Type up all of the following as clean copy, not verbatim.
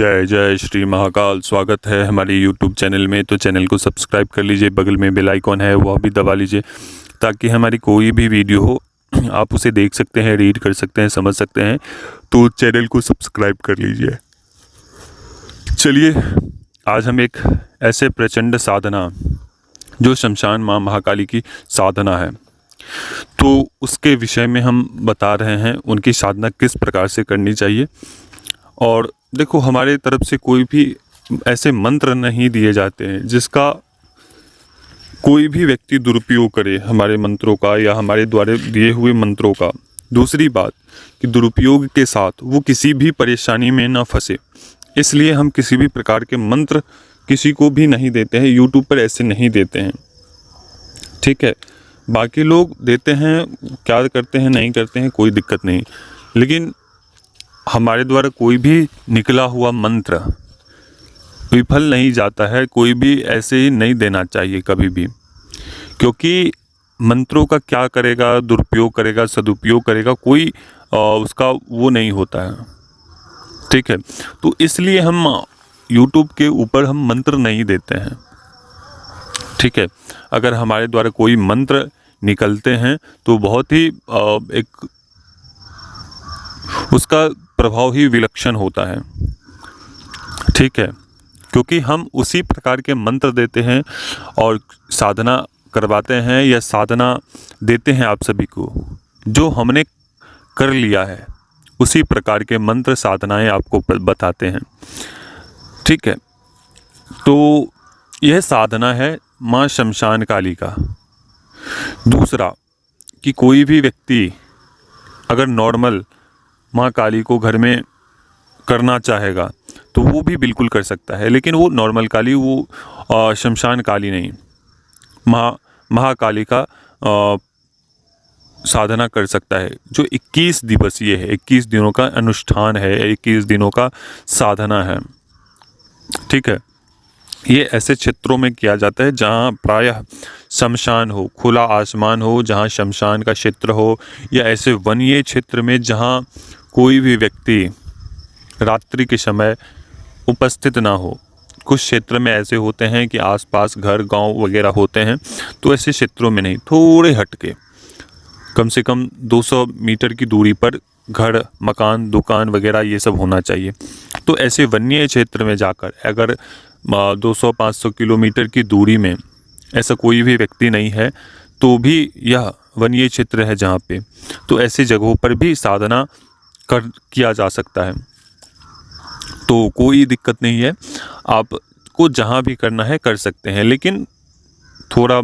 जय जय श्री महाकाल। स्वागत है हमारे YouTube चैनल में। तो चैनल को सब्सक्राइब कर लीजिए, बगल में बेल आइकॉन है वह भी दबा लीजिए ताकि हमारी कोई भी वीडियो हो आप उसे देख सकते हैं, रीड कर सकते हैं, समझ सकते हैं। तो चैनल को सब्सक्राइब कर लीजिए। चलिए, आज हम एक ऐसे प्रचंड साधना जो शमशान माँ महाकाली की साधना है, तो उसके विषय में हम बता रहे हैं। उनकी साधना किस प्रकार से करनी चाहिए। और देखो, हमारे तरफ से कोई भी ऐसे मंत्र नहीं दिए जाते हैं जिसका कोई भी व्यक्ति दुरुपयोग करे हमारे मंत्रों का या हमारे द्वारा दिए हुए मंत्रों का। दूसरी बात कि दुरुपयोग के साथ वो किसी भी परेशानी में ना फंसे, इसलिए हम किसी भी प्रकार के मंत्र किसी को भी नहीं देते हैं। यूट्यूब पर ऐसे नहीं देते हैं, ठीक है। बाकी लोग देते हैं, क्या करते हैं नहीं करते हैं कोई दिक्कत नहीं, लेकिन हमारे द्वारा कोई भी निकला हुआ मंत्र विफल नहीं जाता है। कोई भी ऐसे ही नहीं देना चाहिए कभी भी, क्योंकि मंत्रों का क्या करेगा, दुरुपयोग करेगा, सदुपयोग करेगा, कोई उसका वो नहीं होता है, ठीक है। तो इसलिए हम YouTube के ऊपर हम मंत्र नहीं देते हैं, ठीक है। अगर हमारे द्वारा कोई मंत्र निकलते हैं तो बहुत ही एक उसका प्रभाव ही विलक्षण होता है, ठीक है, क्योंकि हम उसी प्रकार के मंत्र देते हैं और साधना करवाते हैं या साधना देते हैं आप सभी को। जो हमने कर लिया है उसी प्रकार के मंत्र साधनाएं आपको बताते हैं, ठीक है। तो यह साधना है माँ शमशान काली का। दूसरा कि कोई भी व्यक्ति अगर नॉर्मल माँ काली को घर में करना चाहेगा तो वो भी बिल्कुल कर सकता है, लेकिन वो नॉर्मल काली, वो शमशान काली नहीं, महाकाली का साधना कर सकता है। जो 21 दिवसीय है, 21 दिनों का अनुष्ठान है, 21 दिनों का साधना है, ठीक है। ये ऐसे क्षेत्रों में किया जाता है जहाँ प्रायः शमशान हो, खुला आसमान हो, जहाँ शमशान का क्षेत्र हो, या ऐसे वनीय क्षेत्र में जहाँ कोई भी व्यक्ति रात्रि के समय उपस्थित ना हो। कुछ क्षेत्र में ऐसे होते हैं कि आसपास घर गांव वगैरह होते हैं, तो ऐसे क्षेत्रों में नहीं, थोड़े हटके कम से कम 200 मीटर की दूरी पर घर, मकान, दुकान वगैरह ये सब होना चाहिए। तो ऐसे वन्य क्षेत्र में जाकर अगर 200-500 किलोमीटर की दूरी में ऐसा कोई भी व्यक्ति नहीं है तो भी यह वन्य क्षेत्र है जहाँ पे, तो ऐसी जगहों पर भी साधना किया जा सकता है। तो कोई दिक्कत नहीं है, आपको जहाँ भी करना है कर सकते हैं, लेकिन थोड़ा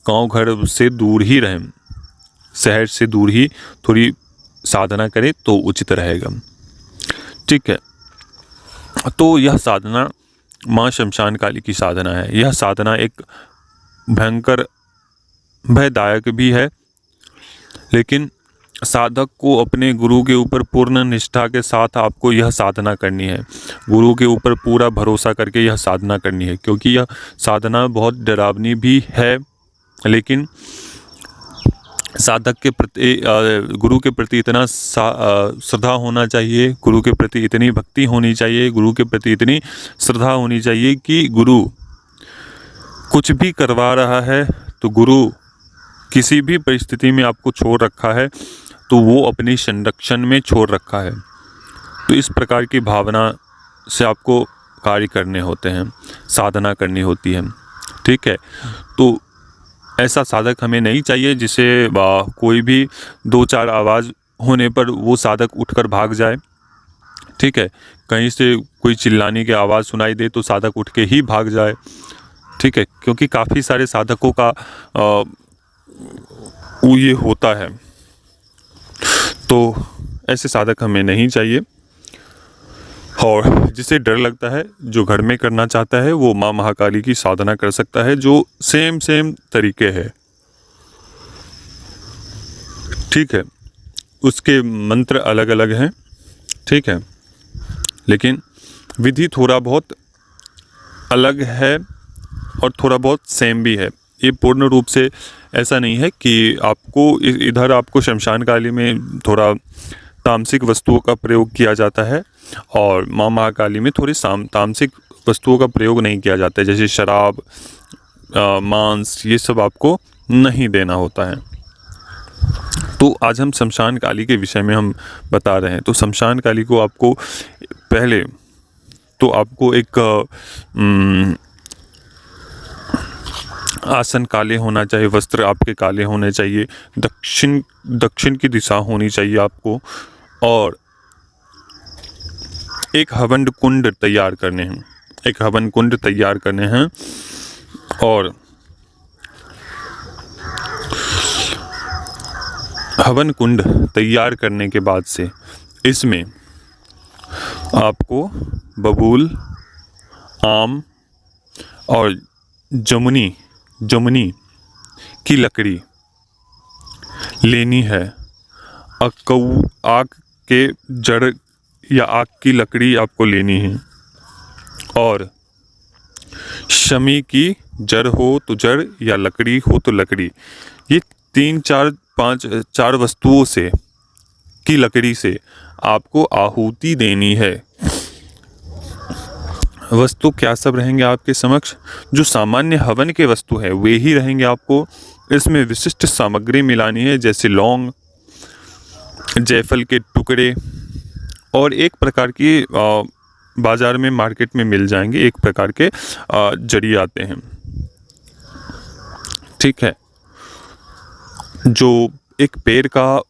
गांव घर से दूर ही रहें, शहर से दूर ही थोड़ी साधना करें तो उचित रहेगा, ठीक है। तो यह साधना माँ शमशान काली की साधना है। यह साधना एक भयंकर भयदायक भी है, लेकिन साधक को अपने गुरु के ऊपर पूर्ण निष्ठा के साथ आपको यह साधना करनी है। गुरु के ऊपर पूरा भरोसा करके यह साधना करनी है, क्योंकि यह साधना बहुत डरावनी भी है, लेकिन साधक के प्रति, गुरु के प्रति इतना श्रद्धा होना चाहिए, गुरु के प्रति इतनी भक्ति होनी चाहिए, गुरु के प्रति इतनी श्रद्धा होनी चाहिए कि गुरु कुछ भी करवा रहा है तो गुरु किसी भी परिस्थिति में आपको छोड़ रखा है तो वो अपनी संरक्षण में छोड़ रखा है। तो इस प्रकार की भावना से आपको कार्य करने होते हैं, साधना करनी होती है, ठीक है। तो ऐसा साधक हमें नहीं चाहिए जिसे कोई भी 2-4 आवाज़ होने पर वो साधक उठकर भाग जाए, ठीक है। कहीं से कोई चिल्लाने की आवाज़ सुनाई दे तो साधक उठ के ही भाग जाए, ठीक है, क्योंकि काफ़ी सारे साधकों का वो ये होता है। तो ऐसे साधक हमें नहीं चाहिए, और जिसे डर लगता है, जो घर में करना चाहता है, वो माँ महाकाली की साधना कर सकता है, जो सेम तरीके है, ठीक है। उसके मंत्र अलग अलग हैं, ठीक है, लेकिन विधि थोड़ा बहुत अलग है और थोड़ा बहुत सेम भी है। ये पूर्ण रूप से ऐसा नहीं है कि आपको इधर आपको शमशान काली में थोड़ा तामसिक वस्तुओं का प्रयोग किया जाता है, और माँ महाकाली में थोड़ी तामसिक वस्तुओं का प्रयोग नहीं किया जाता है, जैसे शराब, मांस, ये सब आपको नहीं देना होता है। तो आज हम शमशान काली के विषय में हम बता रहे हैं। तो शमशान काली को आपको पहले तो आपको एक आसन काले होना चाहिए, वस्त्र आपके काले होने चाहिए, दक्षिण की दिशा होनी चाहिए आपको, और एक हवन कुंड तैयार करने हैं, एक हवन कुंड तैयार करने हैं। और हवन कुंड तैयार करने के बाद से इसमें आपको बबूल, आम और जमुनी की लकड़ी लेनी है। आक के जड़ या आक की लकड़ी आपको लेनी है, और शमी की जड़ हो तो जड़ या लकड़ी हो तो लकड़ी, ये 3-4-5 वस्तुओं से की लकड़ी से आपको आहुति देनी है। वस्तु क्या सब रहेंगे आपके समक्ष? जो सामान्य हवन के वस्तु है वे ही रहेंगे आपको। इसमें विशिष्ट सामग्री मिलानी है, जैसे लौंग, जायफल के टुकड़े, और एक प्रकार की बाजार में मार्केट में मिल जाएंगे एक प्रकार के जड़ी आते हैं, ठीक है, जो एक पेड़ का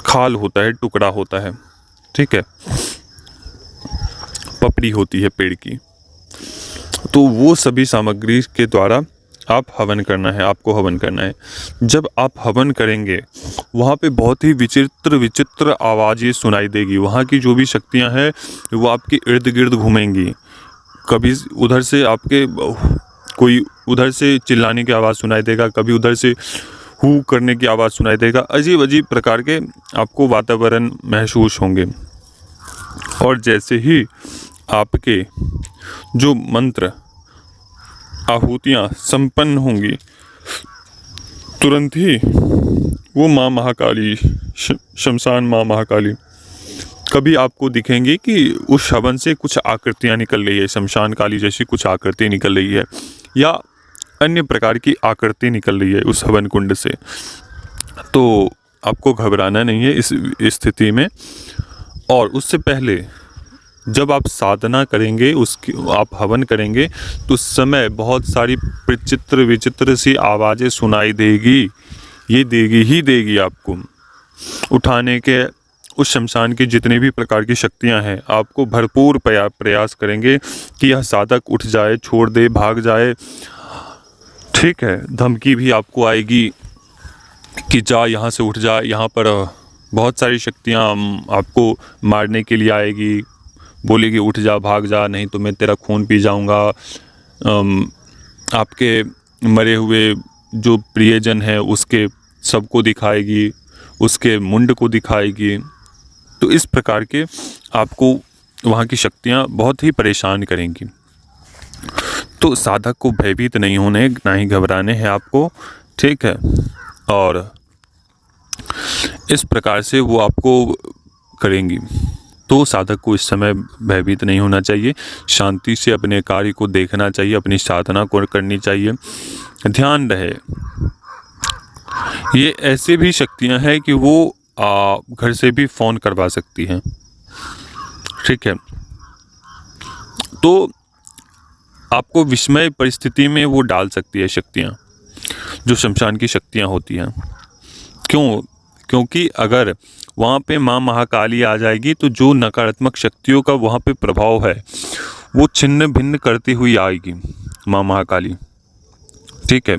खाल होता है, टुकड़ा होता है, ठीक है, पपड़ी होती है पेड़ की। तो वो सभी सामग्री के द्वारा आप हवन करना है, आपको हवन करना है। जब आप हवन करेंगे वहाँ पे बहुत ही विचित्र आवाज़ें सुनाई देगी। वहाँ की जो भी शक्तियाँ हैं वो आपके इर्द गिर्द घूमेंगी। कभी उधर से आपके कोई उधर से चिल्लाने की आवाज़ सुनाई देगा, कभी उधर से हू करने की आवाज़ सुनाई देगा। अजीब अजीब प्रकार के आपको वातावरण महसूस होंगे। और जैसे ही आपके जो मंत्र आहुतियाँ संपन्न होंगी, तुरंत ही वो माँ महाकाली, शमशान माँ महाकाली कभी आपको दिखेंगे कि उस हवन से कुछ आकृतियाँ निकल रही है, शमशान काली जैसी कुछ आकृति निकल रही है, या अन्य प्रकार की आकृति निकल रही है उस हवन कुंड से। तो आपको घबराना नहीं है इस स्थिति में। और उससे पहले जब आप साधना करेंगे, उसकी आप हवन करेंगे, तो उस समय बहुत सारी विचित्र सी आवाज़ें सुनाई देगी। ये देगी ही देगी आपको। उठाने के उस शमशान की जितने भी प्रकार की शक्तियां हैं, आपको भरपूर प्रयास करेंगे कि यह साधक उठ जाए, छोड़ दे, भाग जाए, ठीक है। धमकी भी आपको आएगी कि जा, यहाँ से उठ जा, यहाँ पर बहुत सारी शक्तियाँ आपको मारने के लिए आएगी, बोलेगी उठ जा, भाग जा, नहीं तो मैं तेरा खून पी जाऊँगा। आपके मरे हुए जो प्रियजन है उसके सबको दिखाएगी, उसके मुंड को दिखाएगी। तो इस प्रकार के आपको वहाँ की शक्तियाँ बहुत ही परेशान करेंगी। तो साधक को भयभीत नहीं होने, ना ही घबराने हैं आपको, ठीक है। और इस प्रकार से वो आपको करेंगी। तो साधक को इस समय भयभीत नहीं होना चाहिए, शांति से अपने कार्य को देखना चाहिए, अपनी साधना को करनी चाहिए। ध्यान रहे, ये ऐसे भी शक्तियां हैं कि वो घर से भी फ़ोन करवा सकती हैं, ठीक है। तो आपको विस्मय परिस्थिति में वो डाल सकती है शक्तियाँ, जो शमशान की शक्तियाँ होती हैं। क्योंकि अगर वहाँ पे माँ महाकाली आ जाएगी तो जो नकारात्मक शक्तियों का वहाँ पे प्रभाव है वो छिन्न भिन्न करती हुई आएगी माँ महाकाली, ठीक है।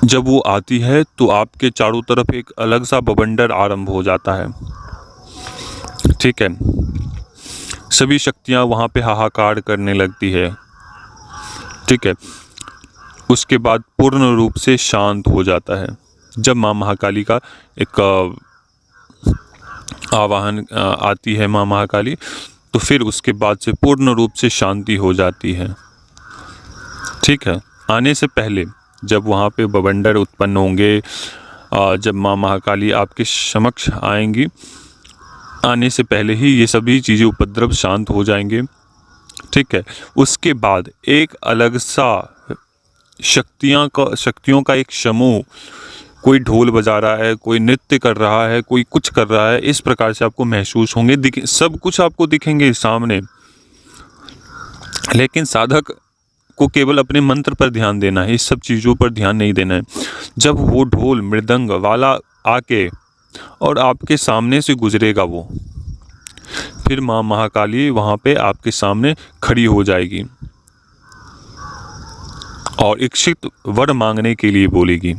जब वो आती है तो आपके चारों तरफ एक अलग सा बवंडर आरंभ हो जाता है, ठीक है। सभी शक्तियाँ वहाँ पे हाहाकार करने लगती है, ठीक है। उसके बाद पूर्ण रूप से शांत हो जाता है। जब माँ महाकाली का एक आवाहन आती है माँ महाकाली, तो फिर उसके बाद से पूर्ण रूप से शांति हो जाती है, ठीक है। आने से पहले जब वहाँ पे बवंडर उत्पन्न होंगे, जब माँ महाकाली आपके समक्ष आएंगी, आने से पहले ही ये सभी चीज़ें, उपद्रव शांत हो जाएंगे। ठीक है, उसके बाद एक अलग सा शक्तियों का एक समूह, कोई ढोल बजा रहा है, कोई नृत्य कर रहा है, कोई कुछ कर रहा है, इस प्रकार से आपको महसूस होंगे, सब कुछ आपको दिखेंगे सामने। लेकिन साधक को केवल अपने मंत्र पर ध्यान देना है, इस सब चीज़ों पर ध्यान नहीं देना है। जब वो ढोल मृदंग वाला आके और आपके सामने से गुजरेगा वो, फिर माँ महाकाली वहाँ पे आपके सामने खड़ी हो जाएगी और इच्छित वर मांगने के लिए बोलेगी।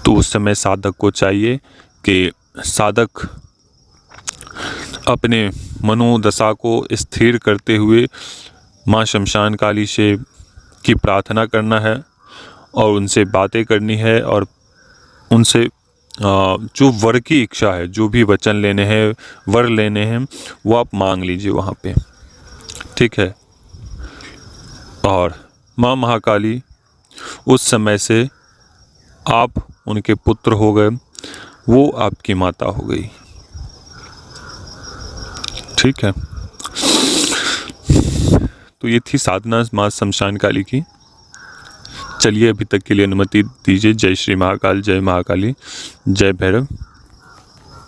तो उस समय साधक को चाहिए कि साधक अपने मनोदशा को स्थिर करते हुए माँ शमशान काली से की प्रार्थना करना है और उनसे बातें करनी है, और उनसे जो वर की इच्छा है, जो भी वचन लेने हैं, वर लेने हैं, वो आप मांग लीजिए वहाँ पे। ठीक है, और माँ महाकाली उस समय से आप उनके पुत्र हो गए, वो आपकी माता हो गई। ठीक है, तो ये थी साधना माँ शमशान काली की। चलिए, अभी तक के लिए अनुमति दीजिए। जय श्री महाकाल, जय महाकाली, जय भैरव।